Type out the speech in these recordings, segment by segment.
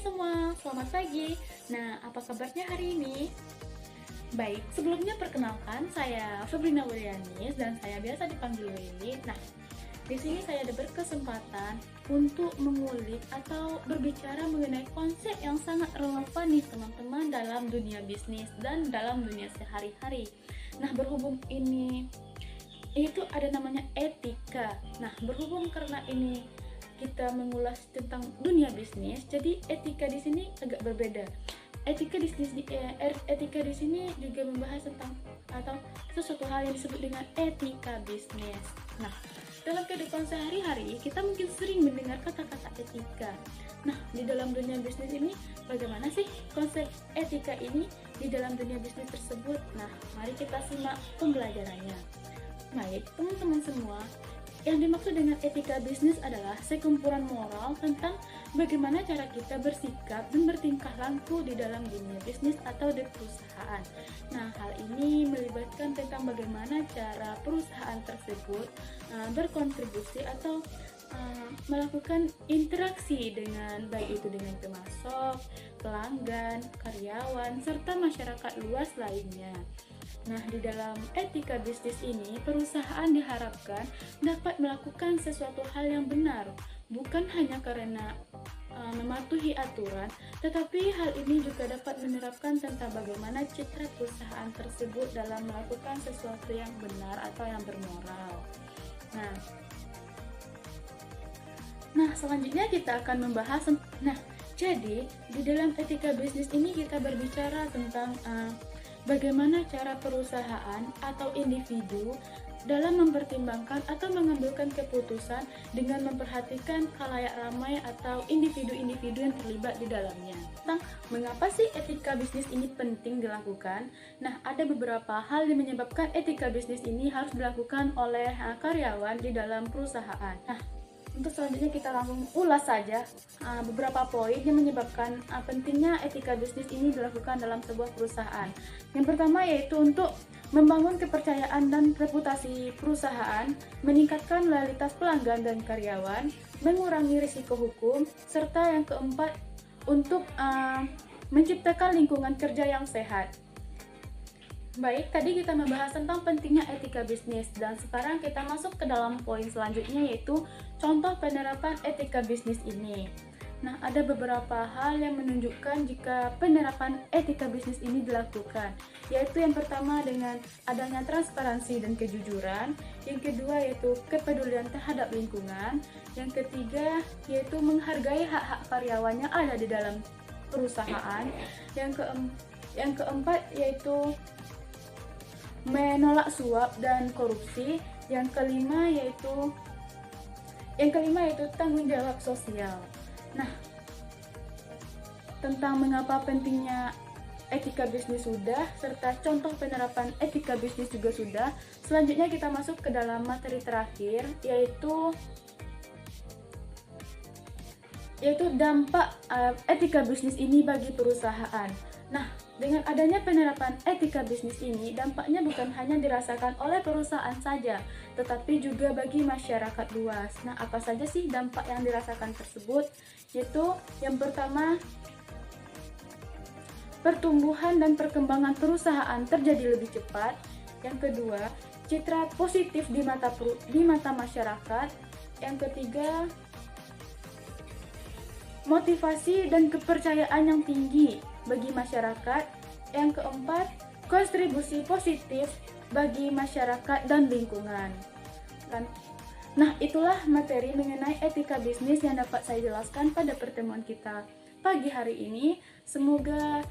semua, selamat pagi. Nah, apa kabarnya hari ini? Baik, sebelumnya perkenalkan saya Febrina Wilianis dan saya biasa dipanggil Willy. Nah, di sini saya ada berkesempatan untuk mengulik atau berbicara mengenai konsep yang sangat relevan nih teman-teman dalam dunia bisnis dan dalam dunia sehari-hari. Nah, berhubung ini itu ada namanya etika. Nah, berhubung karena ini kita mengulas tentang dunia bisnis, jadi etika di sini agak berbeda. Etika di sini juga membahas tentang atau sesuatu hal yang disebut dengan etika bisnis. Nah, dalam kehidupan sehari-hari kita mungkin sering mendengar kata-kata etika. Nah, di dalam dunia bisnis ini bagaimana sih konsep etika ini di dalam dunia bisnis tersebut? Nah, mari kita simak pembelajarannya. Baik, teman-teman semua, yang dimaksud dengan etika bisnis adalah sekumpulan moral tentang bagaimana cara kita bersikap dan bertingkah laku di dalam dunia bisnis atau di perusahaan. Nah, hal ini melibatkan tentang bagaimana cara perusahaan tersebut berkontribusi atau melakukan interaksi dengan baik itu dengan pemasok, pelanggan, karyawan, serta masyarakat luas lainnya. Nah, di dalam etika bisnis ini, perusahaan diharapkan dapat melakukan sesuatu hal yang benar, bukan hanya karena mematuhi aturan, tetapi hal ini juga dapat menerapkan tentang bagaimana citra perusahaan tersebut dalam melakukan sesuatu yang benar atau yang bermoral. Nah, selanjutnya kita akan membahas. Nah, jadi di dalam etika bisnis ini kita berbicara tentang bagaimana cara perusahaan atau individu dalam mempertimbangkan atau mengambilkan keputusan dengan memperhatikan khalayak ramai atau individu-individu yang terlibat di dalamnya. Tentang mengapa sih etika bisnis ini penting dilakukan? Nah, ada beberapa hal yang menyebabkan etika bisnis ini harus dilakukan oleh karyawan di dalam perusahaan. Nah, untuk selanjutnya kita langsung ulas saja beberapa poin yang menyebabkan pentingnya etika bisnis ini dilakukan dalam sebuah perusahaan. Yang pertama yaitu untuk membangun kepercayaan dan reputasi perusahaan, meningkatkan loyalitas pelanggan dan karyawan, mengurangi risiko hukum, serta yang keempat untuk menciptakan lingkungan kerja yang sehat. Baik, tadi kita membahas tentang pentingnya etika bisnis dan sekarang kita masuk ke dalam poin selanjutnya yaitu contoh penerapan etika bisnis ini. Nah, ada beberapa hal yang menunjukkan jika penerapan etika bisnis ini dilakukan, yaitu yang pertama dengan adanya transparansi dan kejujuran, yang kedua yaitu kepedulian terhadap lingkungan, yang ketiga yaitu menghargai hak-hak karyawannya ada di dalam perusahaan, yang keempat yaitu menolak suap dan korupsi, yang kelima yaitu tanggung jawab sosial. Nah, tentang mengapa pentingnya etika bisnis sudah, serta contoh penerapan etika bisnis juga sudah. Selanjutnya kita masuk ke dalam materi terakhir, yaitu dampak etika bisnis ini bagi perusahaan. Nah, dengan adanya penerapan etika bisnis ini, dampaknya bukan hanya dirasakan oleh perusahaan saja, tetapi juga bagi masyarakat luas. Nah, apa saja sih dampak yang dirasakan tersebut? Yaitu yang pertama, pertumbuhan dan perkembangan perusahaan terjadi lebih cepat. Yang kedua, citra positif di mata masyarakat. Yang ketiga, motivasi dan kepercayaan yang tinggi bagi masyarakat. Yang keempat, kontribusi positif bagi masyarakat dan lingkungan. Nah, itulah materi mengenai etika bisnis yang dapat saya jelaskan pada pertemuan kita pagi hari ini. Semoga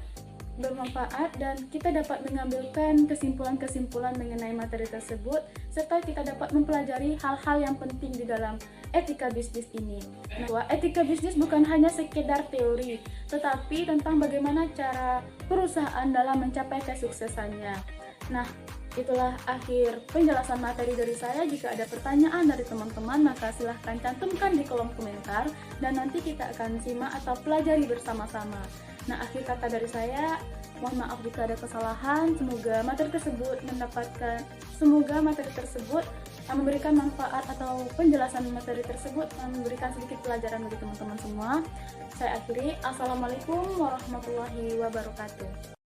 bermanfaat dan kita dapat mengambilkan kesimpulan-kesimpulan mengenai materi tersebut, serta kita dapat mempelajari hal-hal yang penting di dalam etika bisnis ini. Bahwa etika bisnis bukan hanya sekedar teori, tetapi tentang bagaimana cara perusahaan dalam mencapai kesuksesannya. Nah, itulah akhir penjelasan materi dari saya. Jika ada pertanyaan dari teman-teman, maka silahkan cantumkan di kolom komentar dan nanti kita akan simak atau pelajari bersama-sama. Nah, akhir kata dari saya, mohon maaf jika ada kesalahan. Semoga materi tersebut memberikan manfaat atau penjelasan materi tersebut memberikan sedikit pelajaran bagi teman-teman semua. Saya akhiri. Assalamualaikum warahmatullahi wabarakatuh.